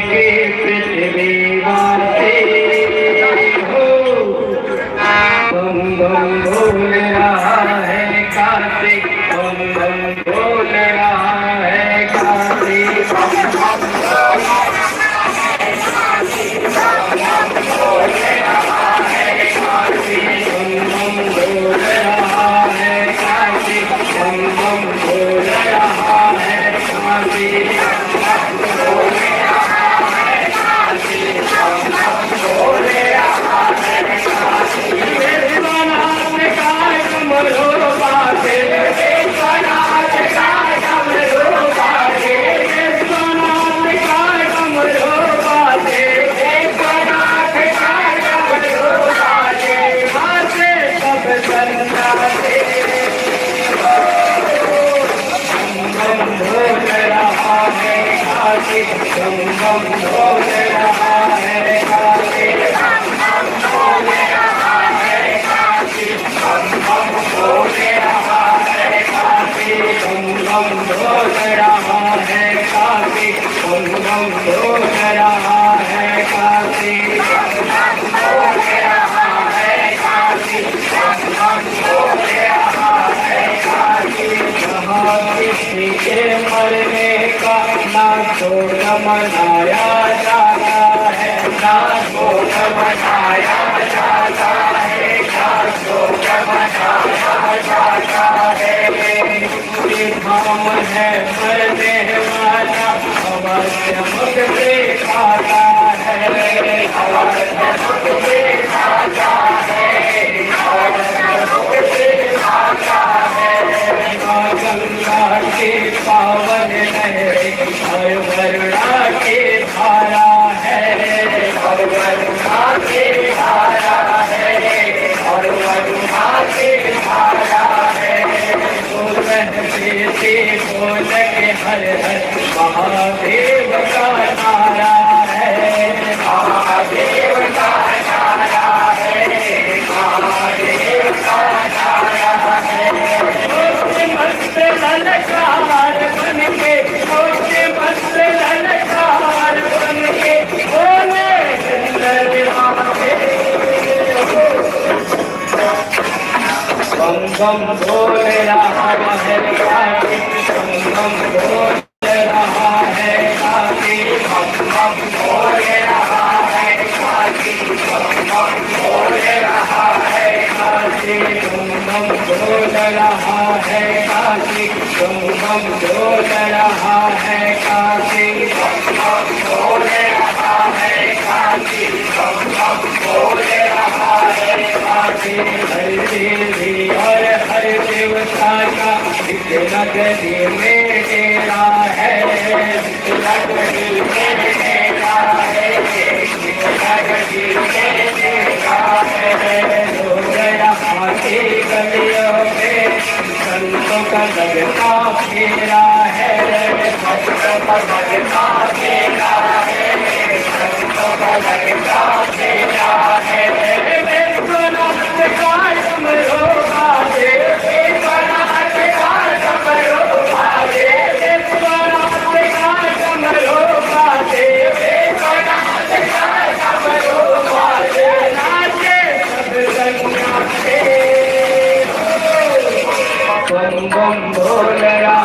के पृथ्वी वासी हो, बम बम बोल रहा है काशी, बम बम बोल रहा है काशी। मरने का ना शोक मनाया जाता है, ना शोक मनाया जाता है, ना शोक मनाया जाता है। धाम है मरने वाला अवश्य मुक्ति पाता है, अवश्य मुक्ति पाता है, अवश्य मुक्ति पाता है। गंगा के पावन लहरे और वरुणा के धारा है, और वरुणा के धारा है, और वरुणा के धारा है। बोल देते बोल के हर हर महादेव का नारा है, महादेव का नारा है, महादेव का नारा है। मस्त ललकार बन के, मस्त ललकार बन के बोले बम बम बोल रहा है काशी, बम बम बोल रहा है काशी, बम बम बोल रहा है काशी, बम बम बोल रहा है काशी, बम बम बोल रहा है काशी, बम बम बोल रहा है काशी, बम बम बोल रहा है काशी, बम बम बोल रहा है काशी। हर देवी और हर देवता का एक नगरी में डेरा है, नगरी में डेरा है, नगरी में डेरा है। लोग यहाँ की गलियों में संतों का लगता फेरा है, संतों का लगता फेरा है, संतों का लगता फेरा है। बम बम बोल रहा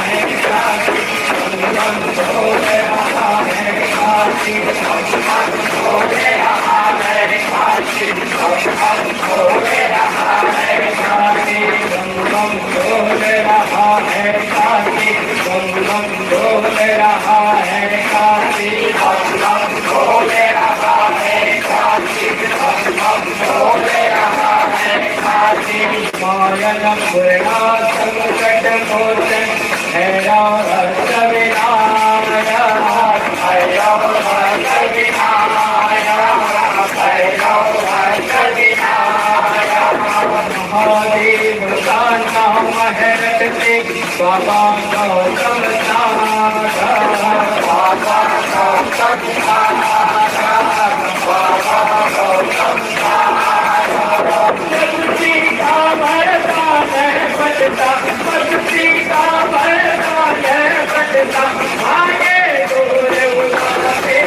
है काशी, बम बम बोल रहा है काशी, बम बम बोल रहा है काशी, बम बम बोल रहा है काशी, बम बम बोल रहा है काशी, बम बम बोल रहा है काशी, बम बम बोल रहा है काशी, बम बम बोल रहा है काशी। मायन पूर्णा संकट मोचन भैरव हर्ष विनायक, भैरव हर्ष विनायक, भैरव हर्ष विनायक। महादेव का नाम है रटते बाबा गौतम नाथ, बाबा गौतम नाथ, बाबा गौतम नाथ। भक्ति का वरदान है बचता, भक्ति का वरदान है बचता, आगे दूर उतारे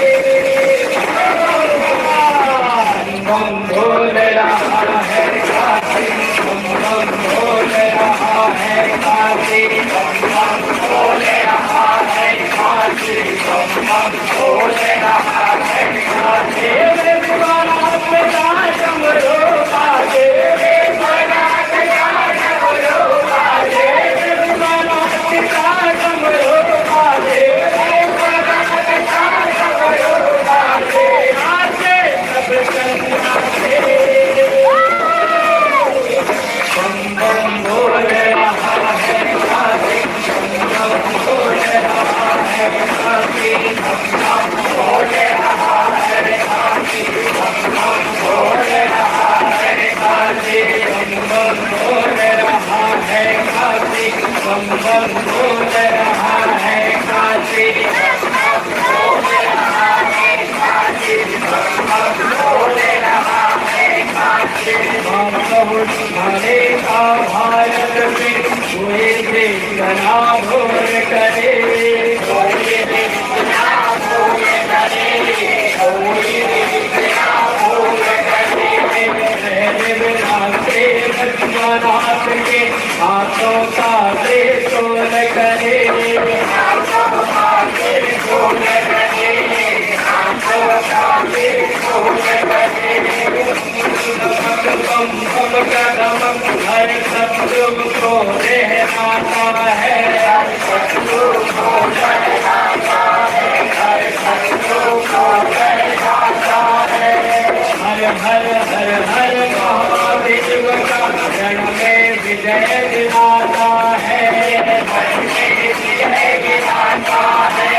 कोई बिना भूल कहीं विनाशे लक्ष्मणाथ के हाथों का त्रिशूल करे हाथों का त्रिशूल करे हाथों का त्रिशूल करे बम बम कदम हर शत्रु को रहमाता है हर शत्रु को रहमाता है हर शत्रु को रहमाता है हर हर हर हर महादेव का रण में विजय दिलाता है रण में विजय दिलाता है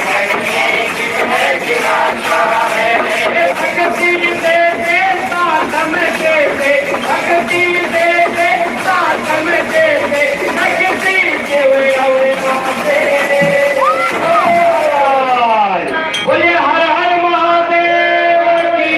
रण में विजय दिलाता है भक्ति दे दे साधम दे दे भक्ति दे दे साधम दे दे भक्ति देव और बोले हर हर महादेव की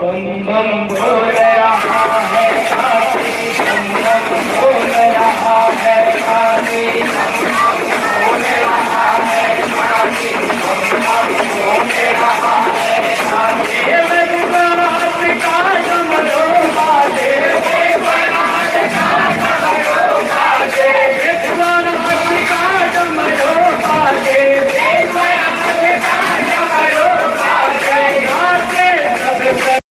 बम बम बोल रहा है काशी बम बम बोल रहा है काशी बोल रहा है काशी बम बम बोल रहा है काशी बनारस का डमरू बाजे बनारस का डमरू बाजे बनारस का डमरू बाजे बनारस का डमरू बाजे नाचे सब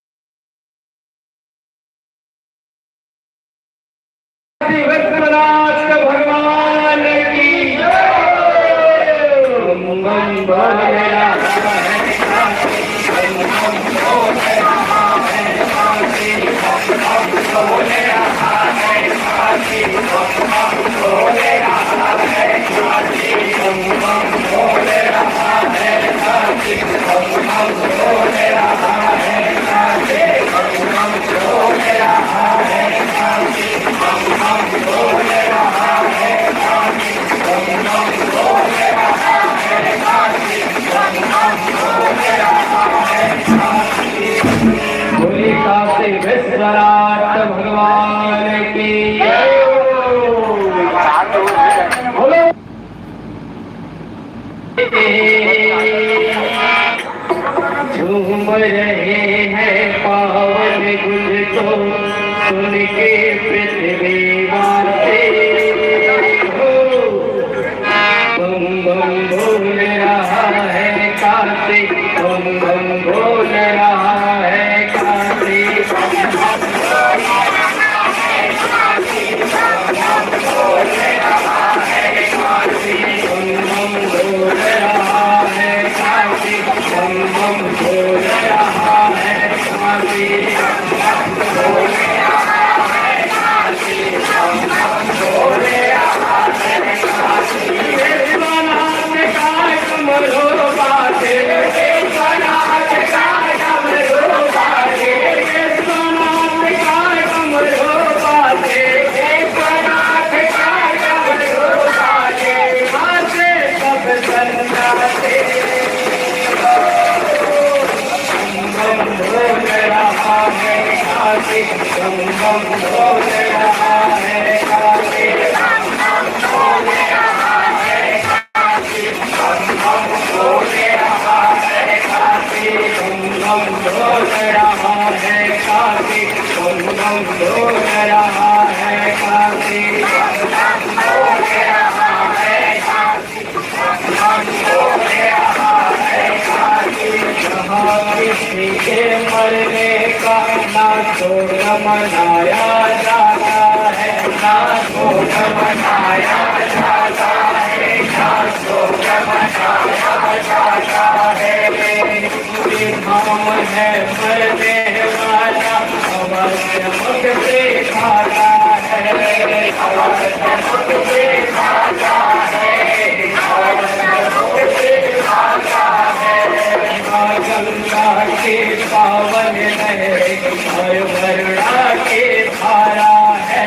विश्वनाथ भगवान की बम बम बोल रहा है काशी बम बम बोल रहा है काशी बम बम बोल रहा है काशी बम बम बोल रहा है काशी बम बम बोल रहा है काशी बम बम बोल रहा है काशी बम बम बोल रहा है काशी बम बम बोल रहा है काशी बम बम बोल रहा है काशी बम बम बोल रहा है काशी बोली काशी विश्वनाथ भगवान की बोलो झूम रहे हैं पावन गुंज को सुन के पृथ्वी वासे बम बम बोल रहा है काशी बम बम बोल रहा है काशी बम बम बोल रहा है काशी बम बम बोल रहा है काशी बम बम बोल रहा है काशी बम बम बोल रहा है काशी बम बम बोल रहा है काशी बम बम बोल रहा है काशी विश्वनाथ का डमरू बाजे विश्वनाथ का डमरू बाजे विश्वनाथ का डमरू बाजे विश्वनाथ का डमरू बाजे नाचे सब सन्नाटे बम बम बोल रहा है काशी बम बम बोल रहा है काशी बम बम बोल रहा है काशी बम बम बोल रहा है काशी बम बम बोल रहा है काशी बम बम बोल रहा है काशी बम बम बोल रहा है काशी बम बम बोल रहा है काशी यहाँ किसी के मरने का ना शोक मनाया जाता है ना शोक मनाया जाता है ना शोक मनाया जाता है पूरी नाम है मरने वाला अवश्य मुक्ति खाता है अवश्य मुक्ति खाता है अवश्य मुक्ति खाता है गंगा के पावन लहरे हर वरुणा के धारा है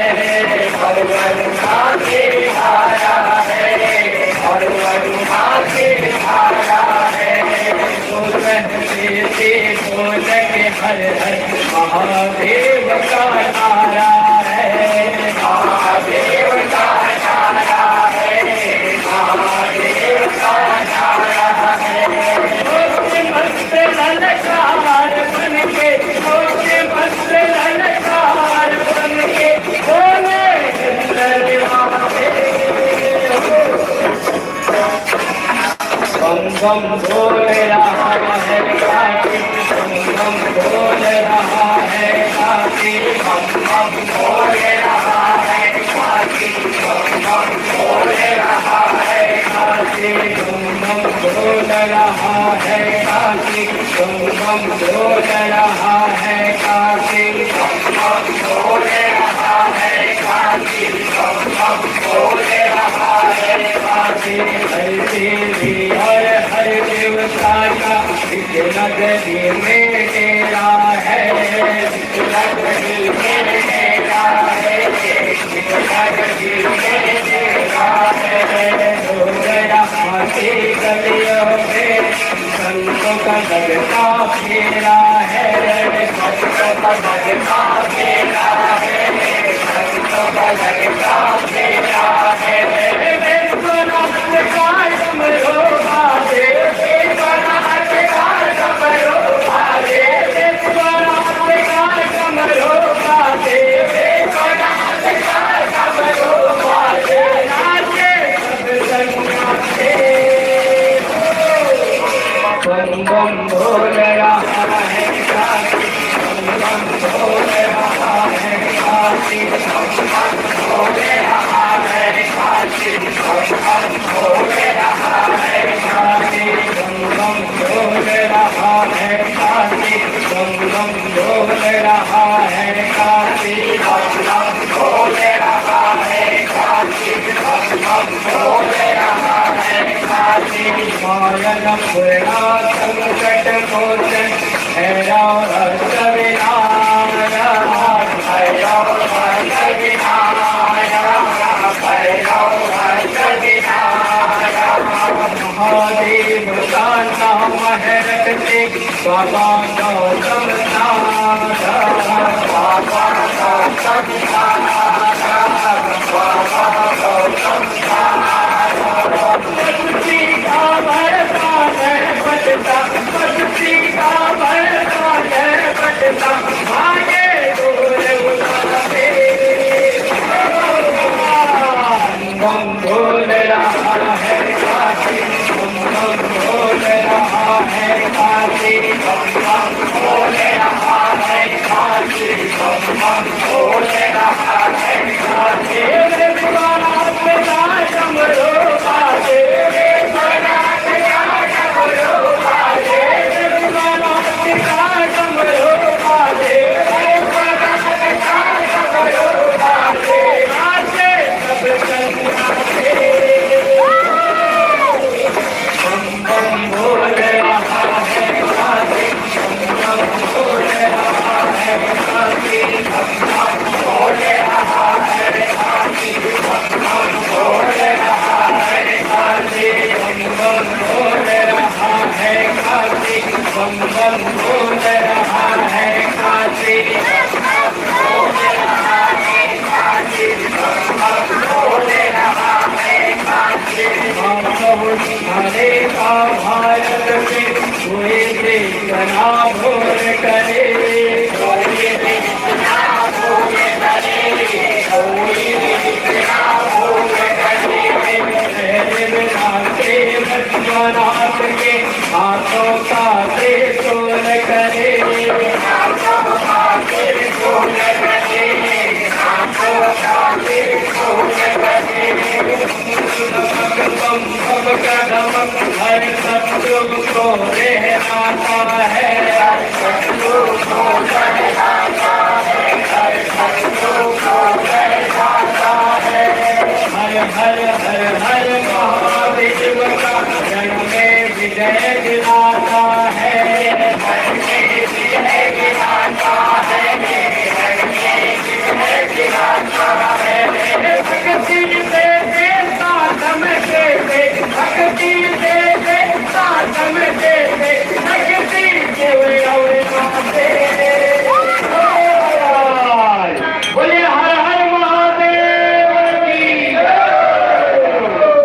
हर वरुणा के धारा है हर वरुणा के धारा है कहते बोल के हर हर महादेव का नारा है महादेव का नारा है महादेव का नारा है ललकार बन के छोटे बस ललकार बन के बोले बम बम बोल रहा है कार्तिक बम बम बोल रहा है कार्तिक बम बम बोल रहा है कार्तिक बम बम बोल रहा है कार्तिक बम बम बोल रहा है कार्तिक बम बम बोल रहा है कार्तिक बम बम बोल रहा है कार्तिक बम बम बोल रहा है कार्तिक हर हर देवता का नगरी में तेरा है नगरी में तेरा है नगरी में तेरा है हाथी गलियों में संतों का लगता फेरा है संतों का लगता फेरा है संतों का लगता फेरा है बम बोल रहा है कार्तिक बम बोल रहा है कार्तिक बम बोल रहा है कार्तिक बम बोल रहा है कार्तिक बम बोल रहा है कार्तिक बम बोल रहा है कार्तिक बम बोल रहा है कार्तिक बम बोल रहा है कार्तिक मायन पुरा संकट मोचन भैरव हर्ष विनायक भैरव हर्ष विनायक भैरव हर्ष विनायक महादेव का नाम है रखते बाबा गौतम नाथ बाबा गौतम नाथ बाबा गौतम भक्ति का वरदान है बचता भक्ति का वरदान है बचता मांगे दूर उतारे बम बोल रहा है कार्तिक बम बोल रहा है कार्तिक बम बोल रहा है कार्तिक बम बोल रहा है कार्तिक हरे का भारत के कोई देखना भूल करे कोई देखना भूल करे कोई देखना भूल करे बचपनाथ के हाथों का त्रिशूल करे हाथों का त्रिशूल करे हाथों का त्रिशूल करे कदम हर शत्रु को रहता है हर शत्रु को रहता है हर शत्रु को रहता है हर हर हर हर महादेव का रण में विजय दिलाता है रण में विजय दिलाता है रण में विजय दिलाता है भक्ति से साधम से भक्ति से साधम से भक्ति के बोले हर हर महादेव की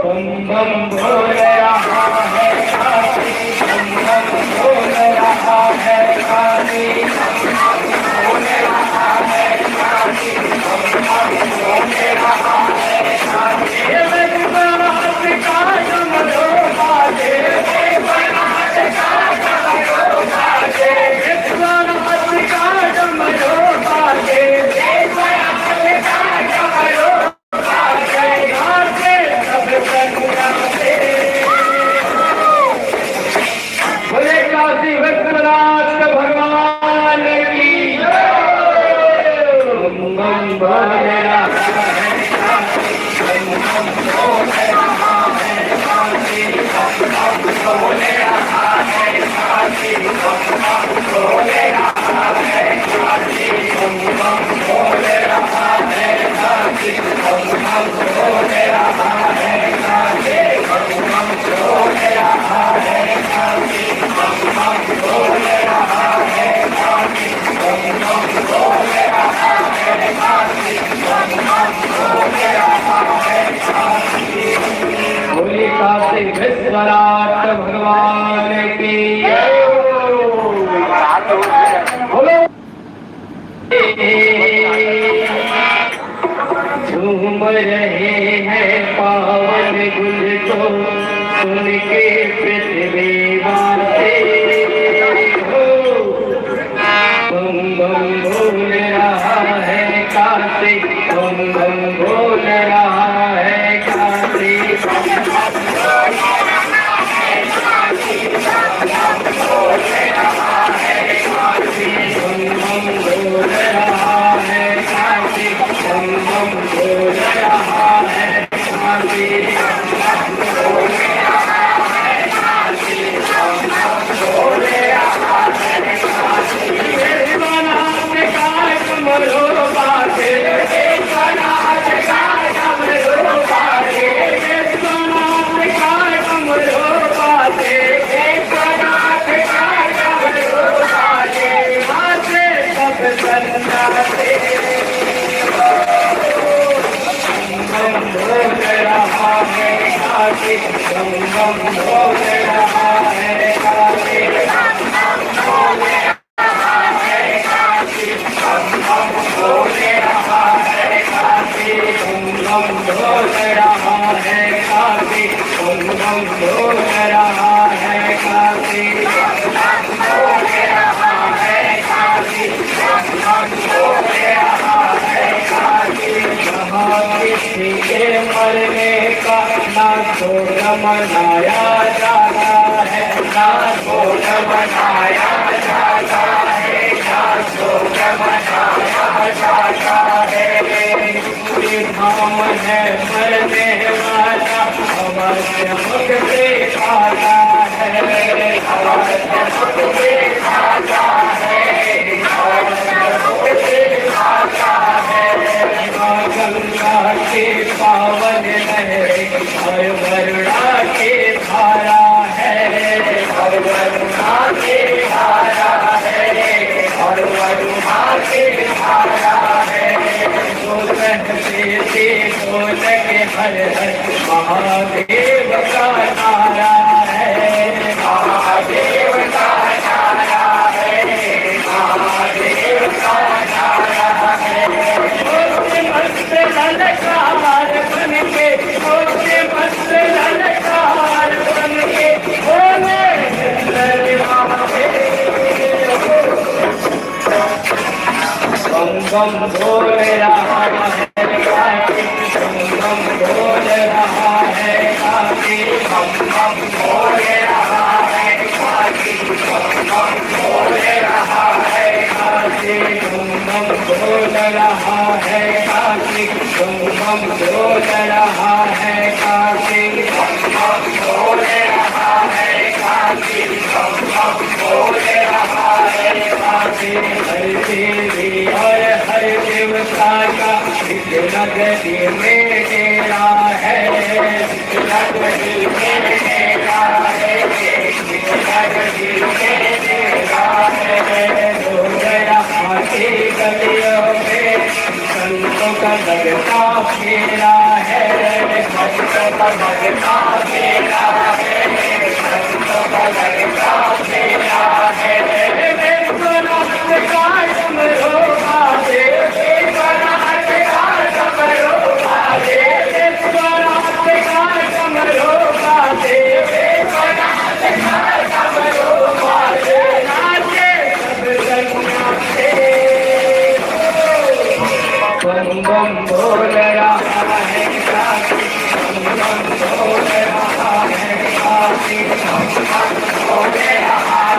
बम बम बोल रहा है बम बम बोल रहा विश्वनाथ भगवान की बम बम भोले विश्वनाथ भगवान की बोलो। झूम रहे हैं पावन गुल को सुन के पृथ्वी वासे बम बम बोल रहा है काशी बम बम बोल रहा है काशी मरने का ना छोड़ मनाया जाता है ना छोड़ मनाया जाता है ना छोड़ मनाया जाता है धाम है मरने वाला अवश्य मुख से खाता है अवश्य मुख से खाता है अवश्य मुख से खाता है गंगा के पावन है हर वरुणा के धारा है हर वरुणा के धारा है हर वरुणा के धारा है तो कहते थे बोल के हर हर महादेव का नारा है महादेव का नारा है महादेव का नारा है मस्त ललकार बन के मोटे मस्त ललकार बन के बोले बम बम बोल रहा है बम बम बोल रहा है काशी बम बम बोल रहा है काशी बम बम बोल रहा है काशी बम बम बोल रहा है काशी बम बम बोल रहा है काशी बम बम बोल रहा है काशी बम बम बोल रहा है काशी हर देवी और हर देवता का नगरी में डेरा है नगरी में डेरा है नगरी में डेरा है लोग यहाँ की गलियों में संतों का लगता फेरा है संतों का लगता फेरा है संतों का लगता फेरा है बम बम बोल रहा है काशी बम बम बोल रहा है काशी बम बम बोल रहा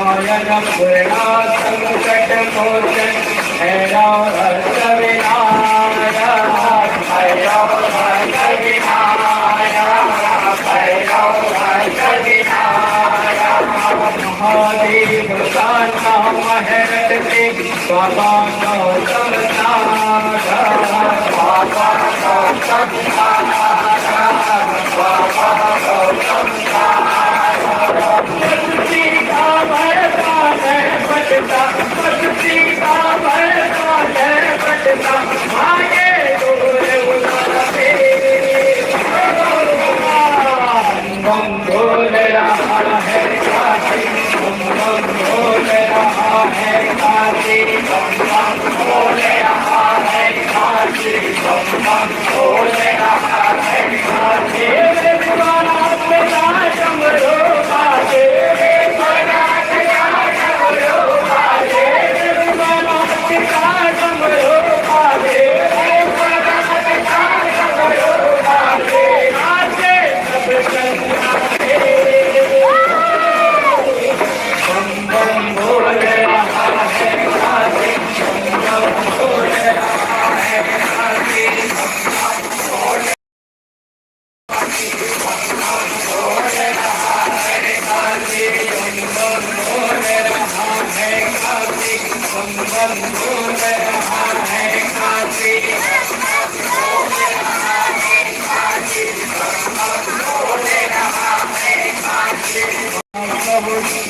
नारायण पूर्णा संकट मोचन भैरव हस्त विनायक भैरव हस्त विनायक भैरव हस्त विनायक महादेव का नाम है रटते बाबा गौतम नाथ बाबा गौतम नाथ बाबा गौतम नाथ भक्ति का भरता है बटता भक्ति का भरता है बटता आगे दूर उतारे बम बोल रहा है काशी बम बोल रहा है काशी बम बोल रहा है काशी बम बोल रहा है काशी दीवाना अपना डमरू बाजे दीवाना अपना डमरू बाजे दीवाना अपना डमरू बाजे दीवाना अपना डमरू बाजे नाचे सब संगा बम बम बोल रहा है काशी बम बोल रहा है काशी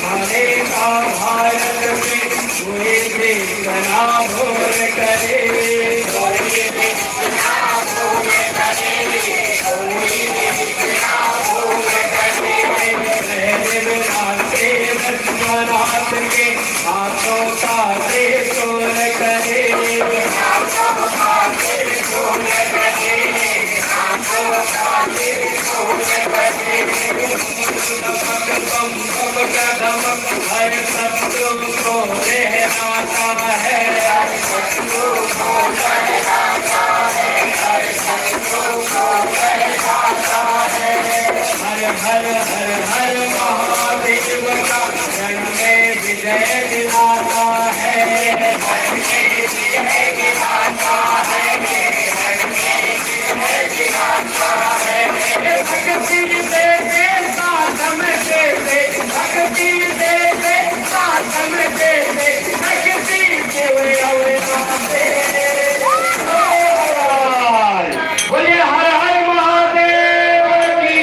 हरे का भारत में हुए थे बना भोर करे नाथ के हाथों का से तोड़ करे हर शत्रु को रहता है हर हर हर हर महादेव का रण में विजय दिलाता है भक्ति दे दे साधन दे दे भक्ति दे दे साधन दे दे भक्ति केवल बोलिए हर हर महादेव की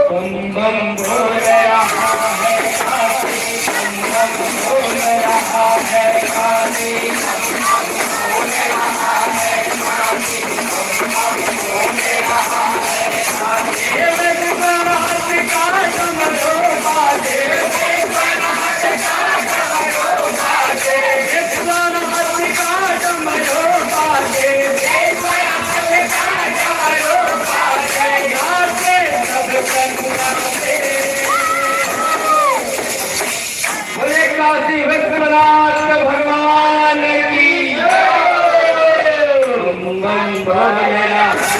बम बम बोल रहा है काशी बम बम बोल रहा है काशी काशी विश्वनाथ भगवान की बम बोल रहा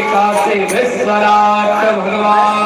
काशी विश्वनाथ भगवान